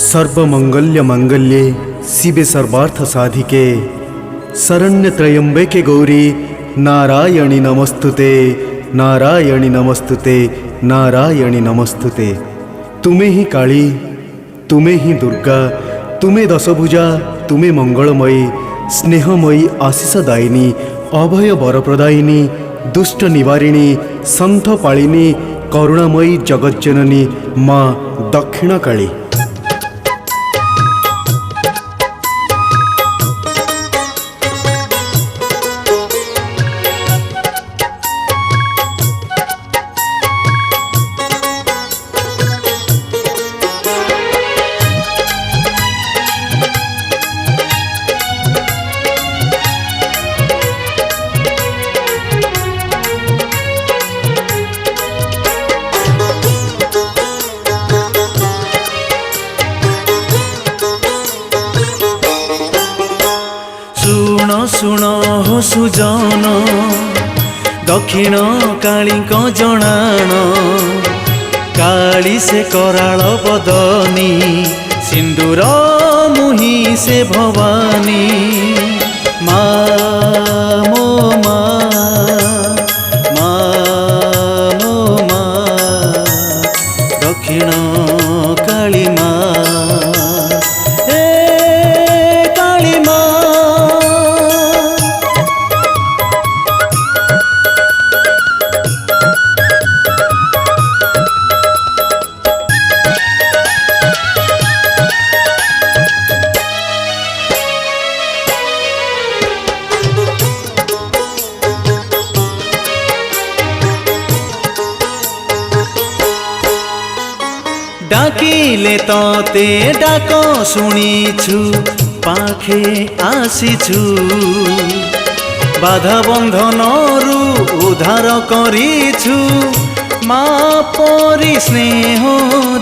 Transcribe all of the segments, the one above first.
सर्वमंगल्य मंगल्ये शिवे सर्वार्थ साधिके शरण्य त्रयंबके गौरी नारायणी नमस्तुते नारायणी नमस्तुते नारायणी नमस्तुते। तुम्हें ही काली, तुम्हें ही दुर्गा, तुम्हें दशभुजा, तुम्हें मंगलमयी, स्नेहमयी, आशीषदायिनी, अभय वरप्रदायिनी, दुष्ट निवारिणी, संत पालिनी, करुणामयी, जगज्जननी माँ दक्षिण काली। शुण हो सुजन दक्षिण काली जनाण काली से कराल बदनी सिंदूर मुही से भवानी माँ मो दक्षिण काली माँ डाकिले तते डाक शुणीछु पाखे आसीछु बाधा बंधन रु उद्धार करिछु माँ परि स्नेह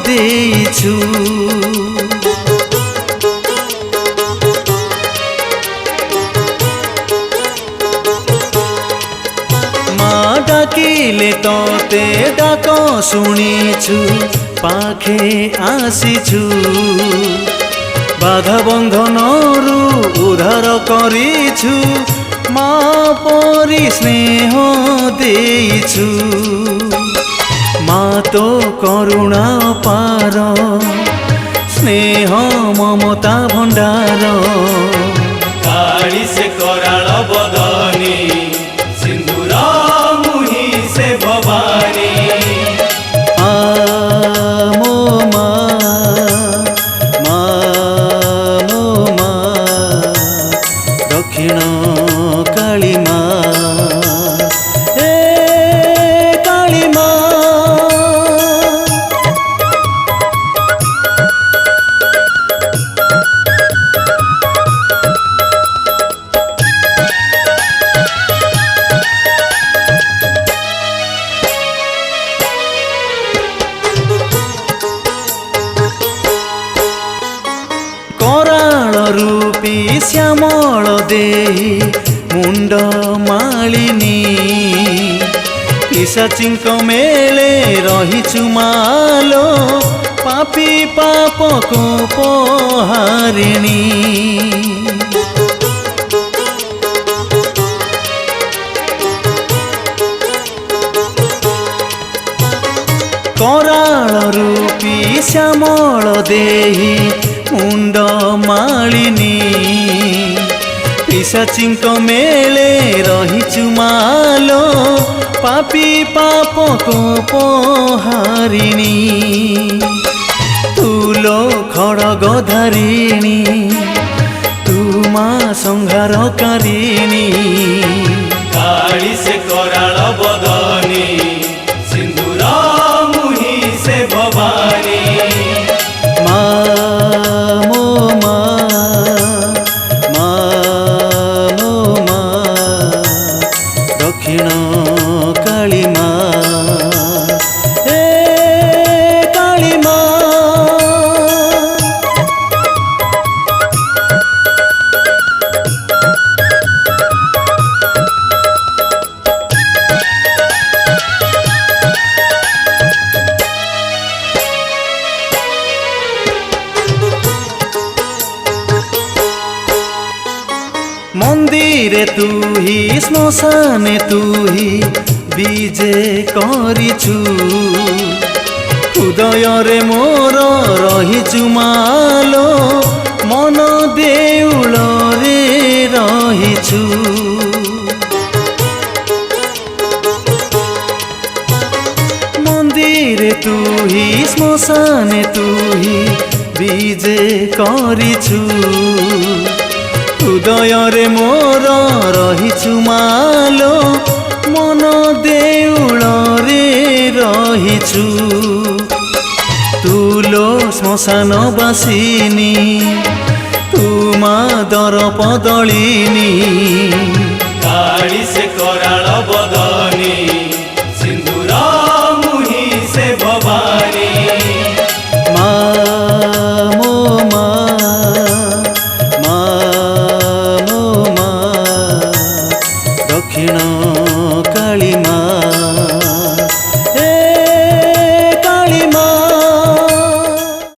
देइछु माँ डाकिले तते डाक शुणीछु पाखे आसीछु बाधा बंधन रु उद्धार करिछु माँ परि स्नेह देइछु माँ तो करुणा पार स्नेह ममता भंडार काली से कराल बदनी सिंदूर मुही से भवानी दक्षिण काली माँ काली माँ कराल रूपी श्यामल देही मुंड मालिनी पिशाचिंक मेले रहिछु मालो पापी पाप को पहारिणी कराल रूपी श्यामल देही मुंड मालिनी पिशाचिंक मेले रहिछु मालो पापी पाप को पहारिणी तुलो खड़ग धारिणी तू माँ संहारकारिणी काली से कराल बदनी सिंदूर मुही से भवानी दक्षिण काली माँ काली माँ ମନ୍ଦିରେ ତୁ ହି ଶ୍ମଶାନେ ତୁ ହି ବିଜେ କରିଛୁ ହୃଦୟରେ ମୋର ରହିଛୁ ମାଲୋ ମନ ଦେଉଳରେ ରହିଛୁ ମନ୍ଦିରେ ତୁ ହି ଶ୍ମଶାନେ ତୁ ହି ବିଜେ କରିଛୁ ହୃଦୟରେ ମୋର ରହିଛୁ ମାଲୋ ମନ ଦେଉଳରେ ରହିଛୁ ତୁ ଲୋ ଶ୍ମଶାନ ବାସିନୀ ତୁ ମା ଦର ପଦଳିନୀ काळी से कराळ बदनी सिंदूर मुही से भवानी ମା ମୋ ମା ମା ମୋ ମା ଦକ୍ଷିଣ କାଳୀ ମା